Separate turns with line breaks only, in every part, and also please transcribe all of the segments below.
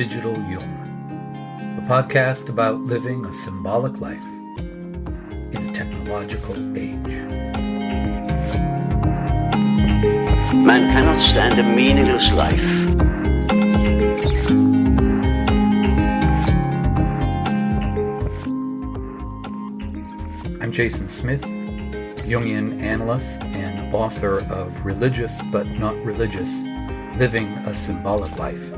Digital Jung, a podcast about living a symbolic life in a technological age.
Man cannot stand a meaningless life.
I'm Jason Smith, Jungian analyst and author of Religious But Not Religious, Living a Symbolic Life.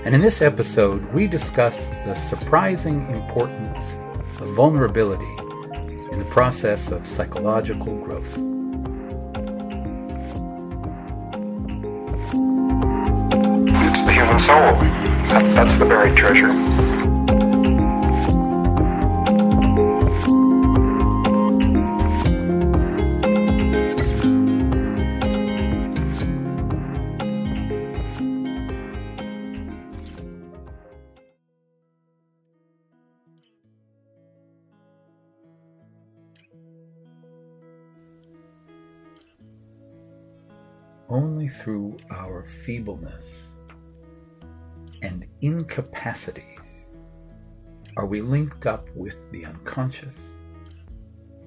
And in this episode, we discuss the surprising importance of vulnerability in the process of psychological growth.
It's the human soul. That's the buried treasure.
Only through our feebleness and incapacity are we linked up with the unconscious,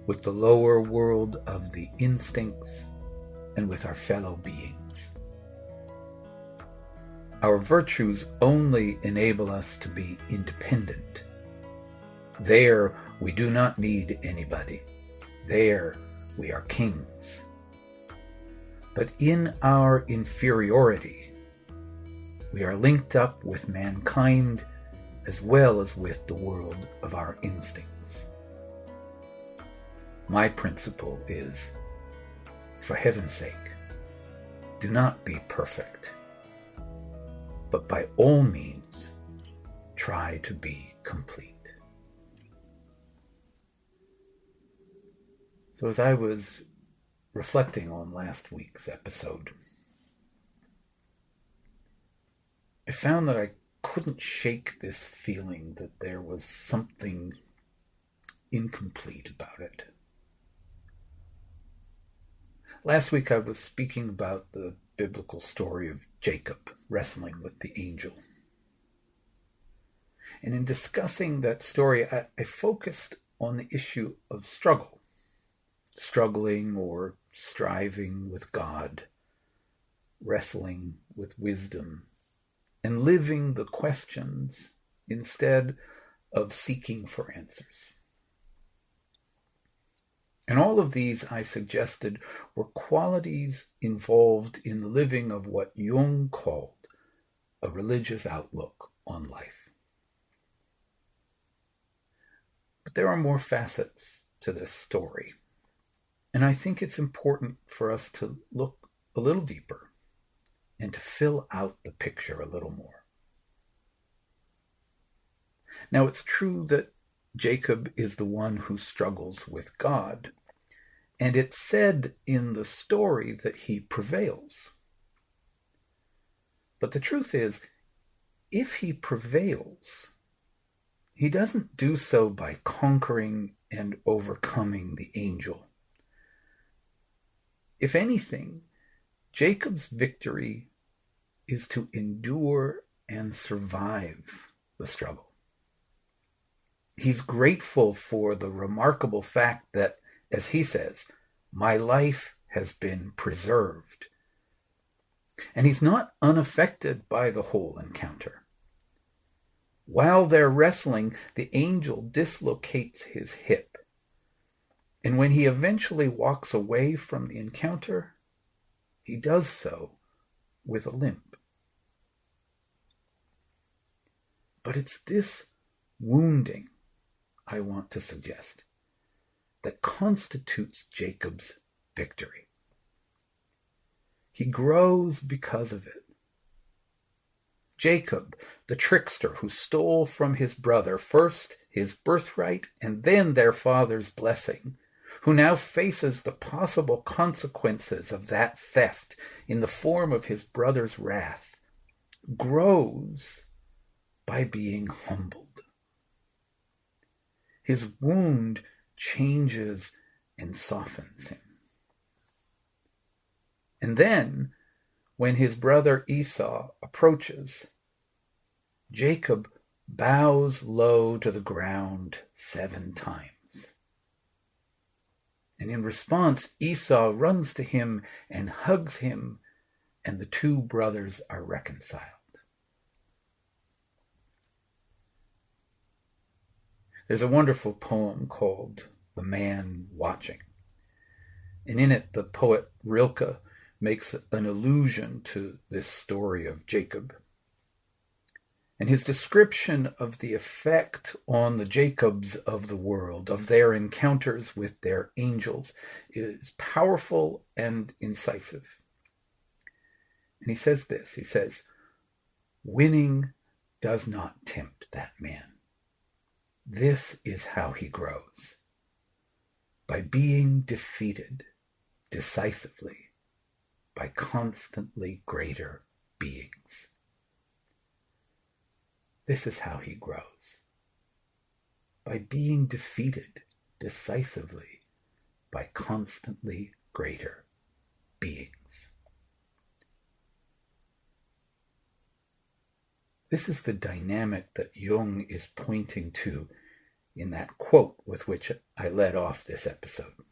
with the lower world of the instincts, and with our fellow beings. Our virtues only enable us to be independent. There we do not need anybody. There we are kings. But in our inferiority, we are linked up with mankind as well as with the world of our instincts. My principle is, for heaven's sake, do not be perfect, but by all means, try to be complete. So as I was reflecting on last week's episode, I found that I couldn't shake this feeling that there was something incomplete about it. Last week I was speaking about the biblical story of Jacob wrestling with the angel. And in discussing that story, I focused on the issue of struggling or striving with God, wrestling with wisdom, and living the questions instead of seeking for answers. And all of these, I suggested, were qualities involved in the living of what Jung called a religious outlook on life. But there are more facets to this story. And I think it's important for us to look a little deeper and to fill out the picture a little more. Now, it's true that Jacob is the one who struggles with God, and it's said in the story that he prevails. But the truth is, if he prevails, he doesn't do so by conquering and overcoming the angel. If anything, Jacob's victory is to endure and survive the struggle. He's grateful for the remarkable fact that, as he says, my life has been preserved. And he's not unaffected by the whole encounter. While they're wrestling, the angel dislocates his hip. And when he eventually walks away from the encounter, he does so with a limp. But it's this wounding, I want to suggest, that constitutes Jacob's victory. He grows because of it. Jacob, the trickster who stole from his brother first his birthright and then their father's blessing, who now faces the possible consequences of that theft in the form of his brother's wrath, grows by being humbled. His wound changes and softens him. And then, when his brother Esau approaches, Jacob bows low to the ground 7 times. And in response, Esau runs to him and hugs him, and the 2 brothers are reconciled. There's a wonderful poem called The Man Watching. And in it, the poet Rilke makes an allusion to this story of Jacob. And his description of the effect on the Jacobs of the world, of their encounters with their angels, is powerful and incisive. And he says this, he says, "Winning does not tempt that man. This is how he grows. By being defeated decisively by constantly greater beings." This is how he grows. By being defeated decisively by constantly greater beings. This is the dynamic that Jung is pointing to in that quote with which I led off this episode.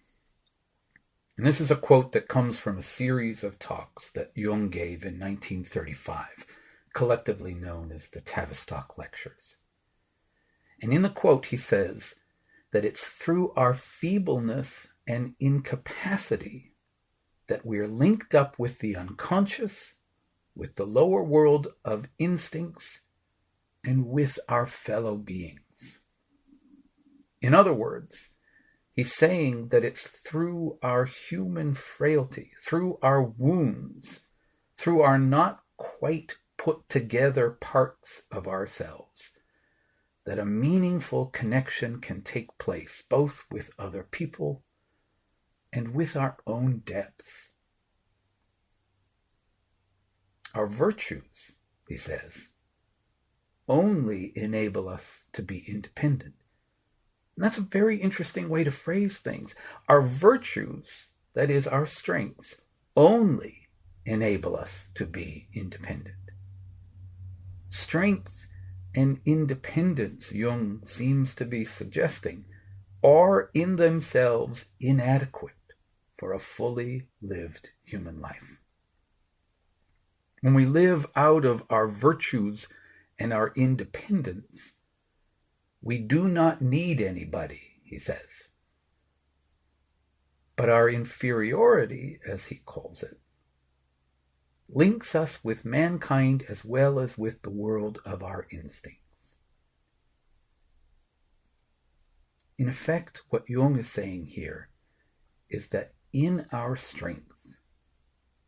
And this is a quote that comes from a series of talks that Jung gave in 1935, collectively known as the Tavistock Lectures. And in the quote he says that it's through our feebleness and incapacity that we're linked up with the unconscious, with the lower world of instincts, and with our fellow beings. In other words, he's saying that it's through our human frailty, through our wounds, through our not quite put together parts of ourselves, that a meaningful connection can take place, both with other people and with our own depths. Our virtues, he says, only enable us to be independent. And that's a very interesting way to phrase things. Our virtues, that is, our strengths, only enable us to be independent. Strength and independence, Jung seems to be suggesting, are in themselves inadequate for a fully lived human life. When we live out of our virtues and our independence, we do not need anybody, he says. But our inferiority, as he calls it, links us with mankind as well as with the world of our instincts. In effect, what Jung is saying here is that in our strength,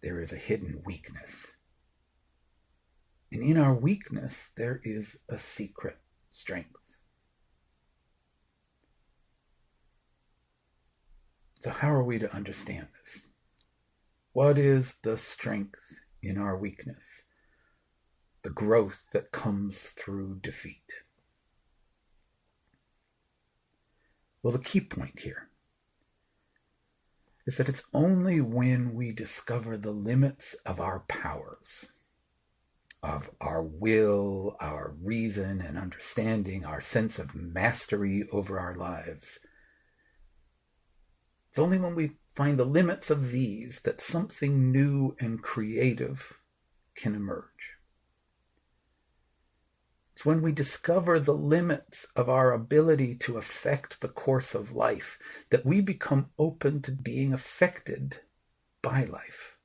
there is a hidden weakness. And in our weakness, there is a secret strength. So how are we to understand this? What is the strength in our weakness? The growth that comes through defeat. Well, the key point here is that it's only when we discover the limits of our powers, of our will, our reason and understanding, our sense of mastery over our lives. It's only when we find the limits of these that something new and creative can emerge. It's when we discover the limits of our ability to affect the course of life that we become open to being affected by life.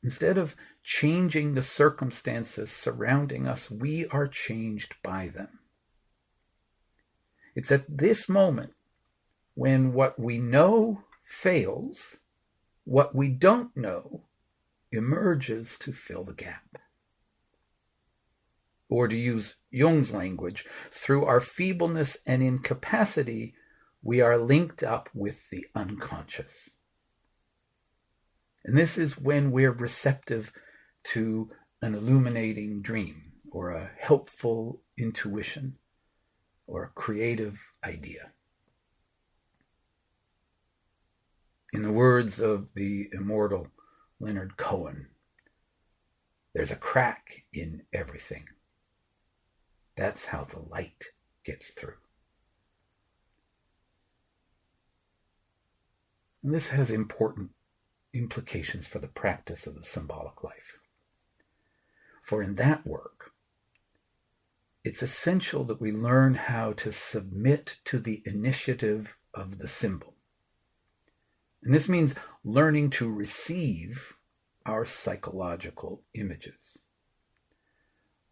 Instead of changing the circumstances surrounding us, we are changed by them. It's at this moment when what we know fails, what we don't know emerges to fill the gap. Or to use Jung's language, through our feebleness and incapacity, we are linked up with the unconscious. And this is when we're receptive to an illuminating dream, or a helpful intuition, or a creative idea. In the words of the immortal Leonard Cohen, There's a crack in everything. That's how the light gets through. And this has important implications for the practice of the symbolic life. For in that work, it's essential that we learn how to submit to the initiative of the symbol. And this means learning to receive our psychological images.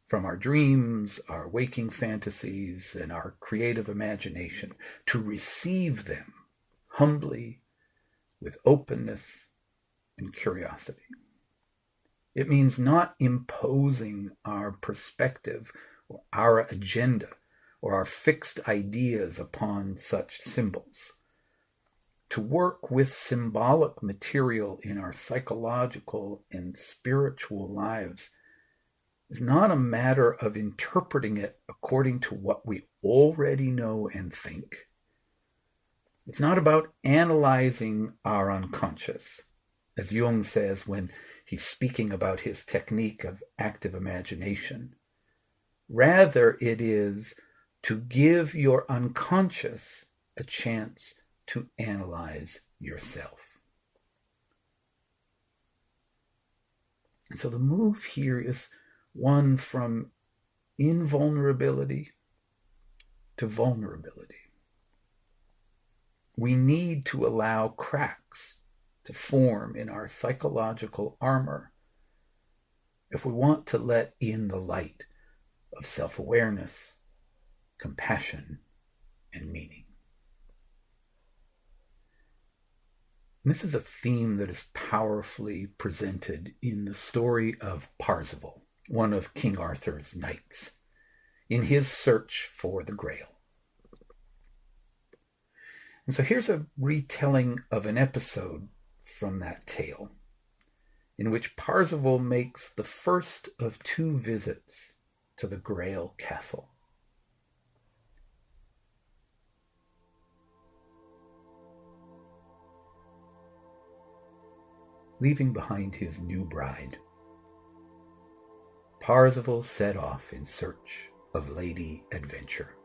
From our dreams, our waking fantasies, and our creative imagination, to receive them humbly, with openness and curiosity. It means not imposing our perspective or our agenda or our fixed ideas upon such symbols. To work with symbolic material in our psychological and spiritual lives is not a matter of interpreting it according to what we already know and think. It's not about analyzing our unconscious, as Jung says when he's speaking about his technique of active imagination. Rather, it is to give your unconscious a chance to analyze yourself. And so the move here is one from invulnerability to vulnerability. We need to allow cracks to form in our psychological armor if we want to let in the light of self-awareness, compassion, and meaning. And this is a theme that is powerfully presented in the story of Parzival, one of King Arthur's knights, in his search for the Grail. And so here's a retelling of an episode from that tale, in which Parzival makes the first of 2 visits to the Grail Castle. Leaving behind his new bride, Parzival set off in search of Lady Adventure.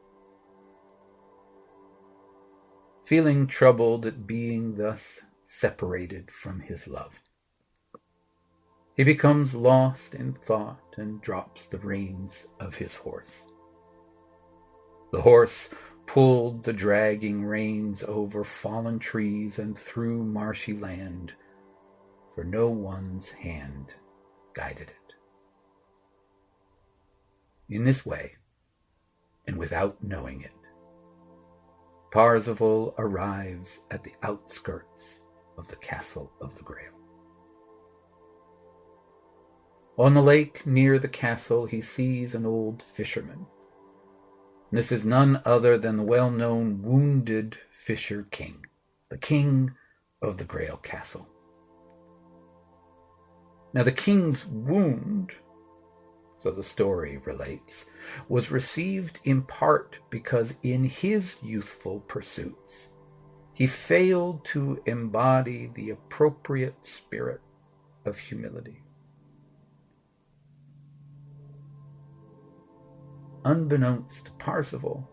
Feeling troubled at being thus separated from his love, he becomes lost in thought and drops the reins of his horse. The horse pulled the dragging reins over fallen trees and through marshy land, for no one's hand guided it. In this way, and without knowing it, Parzival arrives at the outskirts of the Castle of the Grail. On the lake near the castle, he sees an old fisherman. This is none other than the well-known wounded Fisher King, the king of the Grail Castle. Now the king's wound, so the story relates, was received in part because in his youthful pursuits he failed to embody the appropriate spirit of humility. Unbeknownst to Parzival,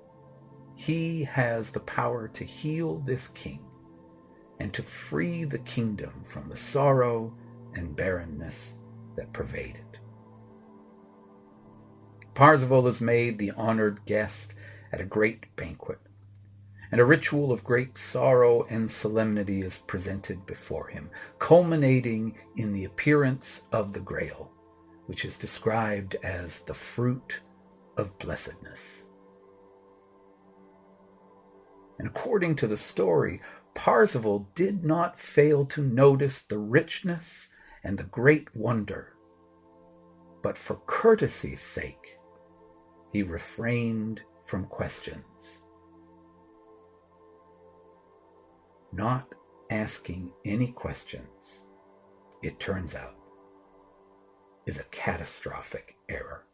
he has the power to heal this king and to free the kingdom from the sorrow and barrenness that pervade it. Parzival is made the honored guest at a great banquet, and a ritual of great sorrow and solemnity is presented before him, culminating in the appearance of the Grail, which is described as the fruit of blessedness. And according to the story, Parzival did not fail to notice the richness and the great wonder, but for courtesy's sake, he refrained from questions. Not asking any questions, it turns out, is a catastrophic error.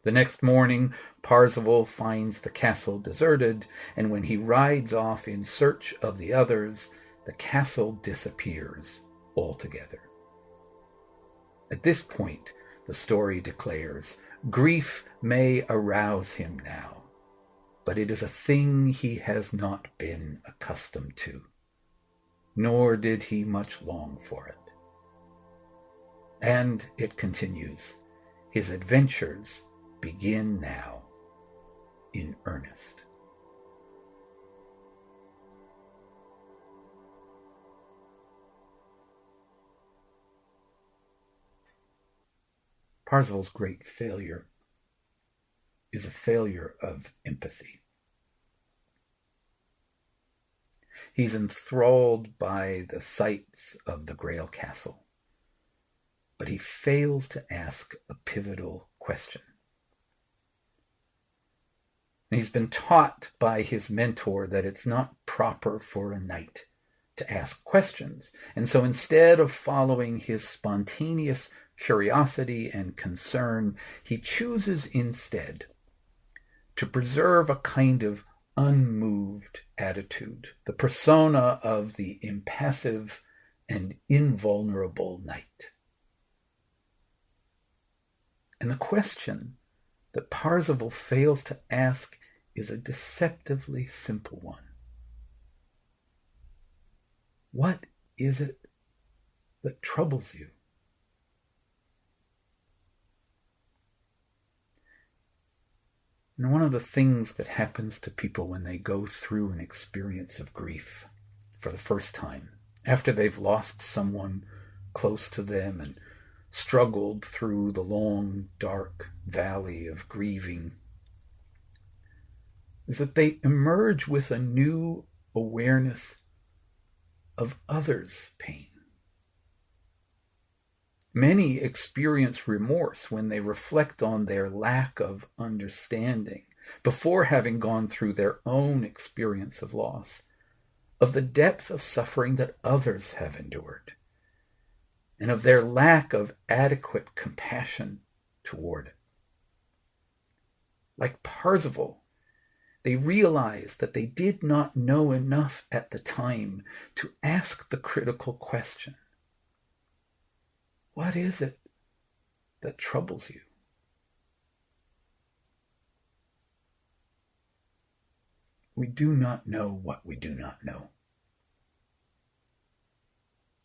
The next morning, Parzival finds the castle deserted, and when he rides off in search of the others, the castle disappears altogether. At this point, the story declares, grief may arouse him now, but it is a thing he has not been accustomed to, nor did he much long for it. And it continues, his adventures begin now in earnest. Parzival's great failure is a failure of empathy. He's enthralled by the sights of the Grail Castle, but he fails to ask a pivotal question. And he's been taught by his mentor that it's not proper for a knight to ask questions, and so instead of following his spontaneous curiosity and concern, he chooses instead to preserve a kind of unmoved attitude, the persona of the impassive and invulnerable knight. And the question that Parzival fails to ask is a deceptively simple one. What is it that troubles you? And one of the things that happens to people when they go through an experience of grief for the first time, after they've lost someone close to them and struggled through the long, dark valley of grieving, is that they emerge with a new awareness of others' pain. Many experience remorse when they reflect on their lack of understanding before having gone through their own experience of loss, of the depth of suffering that others have endured, and of their lack of adequate compassion toward it. Like Parzival, they realize that they did not know enough at the time to ask the critical question, what is it that troubles you? We do not know what we do not know.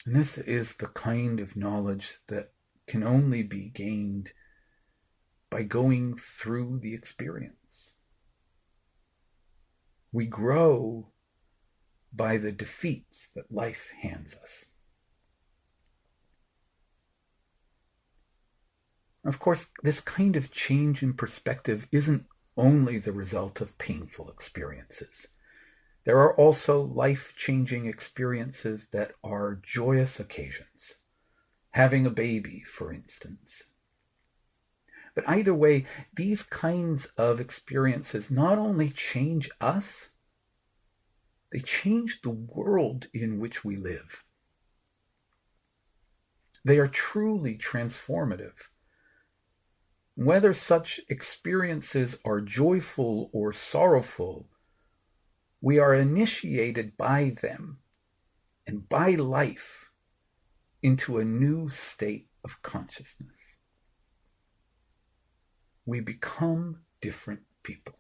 And this is the kind of knowledge that can only be gained by going through the experience. We grow by the defeats that life hands us. Of course, this kind of change in perspective isn't only the result of painful experiences. There are also life-changing experiences that are joyous occasions. Having a baby, for instance. But either way, these kinds of experiences not only change us, they change the world in which we live. They are truly transformative. Whether such experiences are joyful or sorrowful, we are initiated by them and by life into a new state of consciousness. We become different people.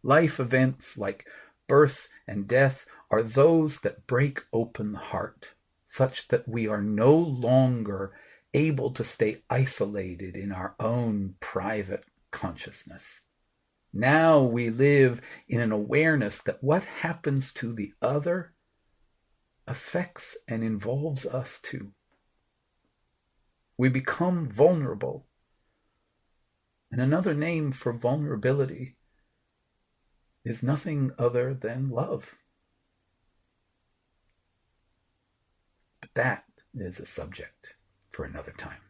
Life events like birth and death are those that break open the heart, such that we are no longer able to stay isolated in our own private consciousness. Now we live in an awareness that what happens to the other affects and involves us too. We become vulnerable. And another name for vulnerability is nothing other than love. But that is a subject for another time.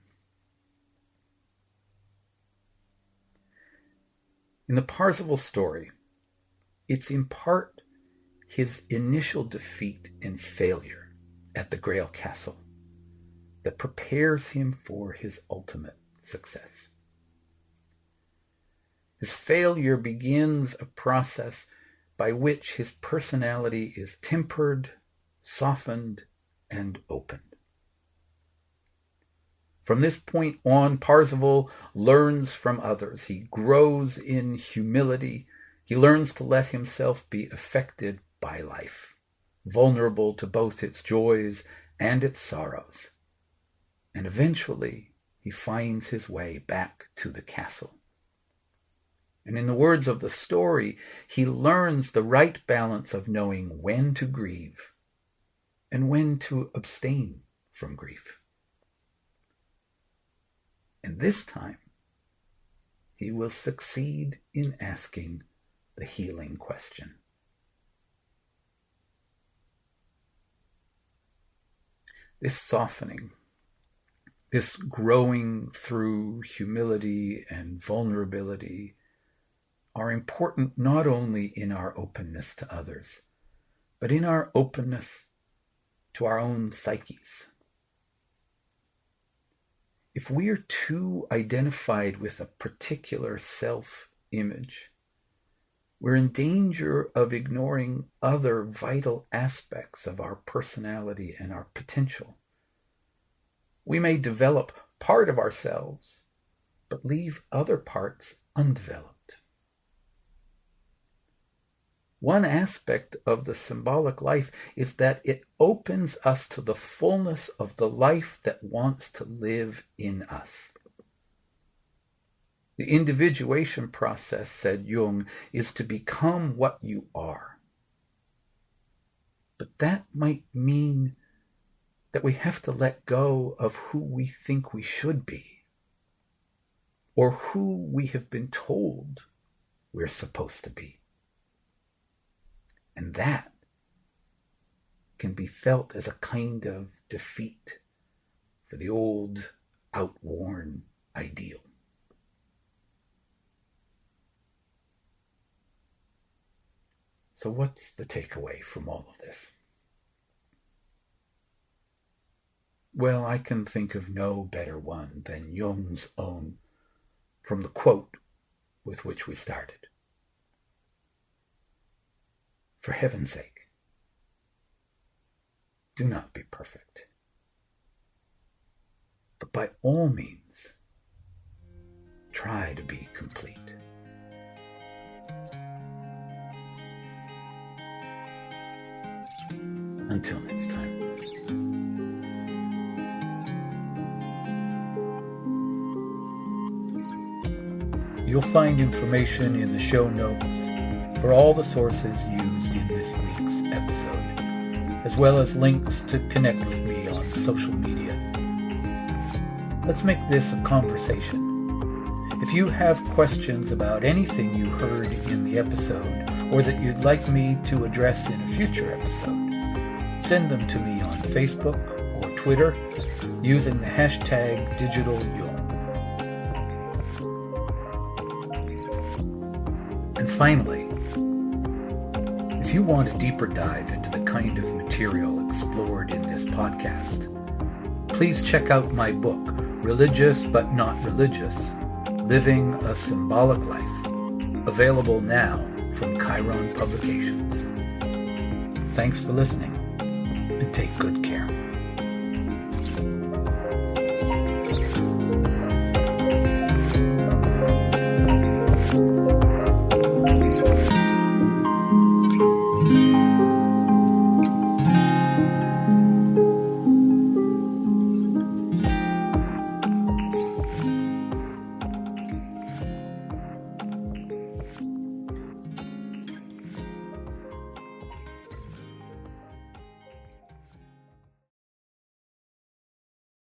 In the Parzival story, it's in part his initial defeat and failure at the Grail Castle that prepares him for his ultimate success. His failure begins a process by which his personality is tempered, softened, and opened. From this point on, Parzival learns from others. He grows in humility. He learns to let himself be affected by life, vulnerable to both its joys and its sorrows. And eventually, he finds his way back to the castle. And in the words of the story, he learns the right balance of knowing when to grieve and when to abstain from grief. And this time, he will succeed in asking the healing question. This softening, this growing through humility and vulnerability are important not only in our openness to others, but in our openness to our own psyches. If we are too identified with a particular self-image, we're in danger of ignoring other vital aspects of our personality and our potential. We may develop part of ourselves, but leave other parts undeveloped. One aspect of the symbolic life is that it opens us to the fullness of the life that wants to live in us. The individuation process, said Jung, is to become what you are. But that might mean that we have to let go of who we think we should be, or who we have been told we're supposed to be. And that can be felt as a kind of defeat for the old, outworn ideal. So what's the takeaway from all of this? Well, I can think of no better one than Jung's own from the quote with which we started. For heaven's sake, do not be perfect, but by all means, try to be complete. Until next time. You'll find information in the show notes for all the sources used in this week's episode, as well as links to connect with me on social media. Let's make this a conversation. If you have questions about anything you heard in the episode, or that you'd like me to address in a future episode, send them to me on Facebook or Twitter using the hashtag #DigitalJung. And finally, if you want a deeper dive into the kind of material explored in this podcast, please check out my book, Religious But Not Religious, Living a Symbolic Life, available now from Chiron Publications. Thanks for listening, and take good care.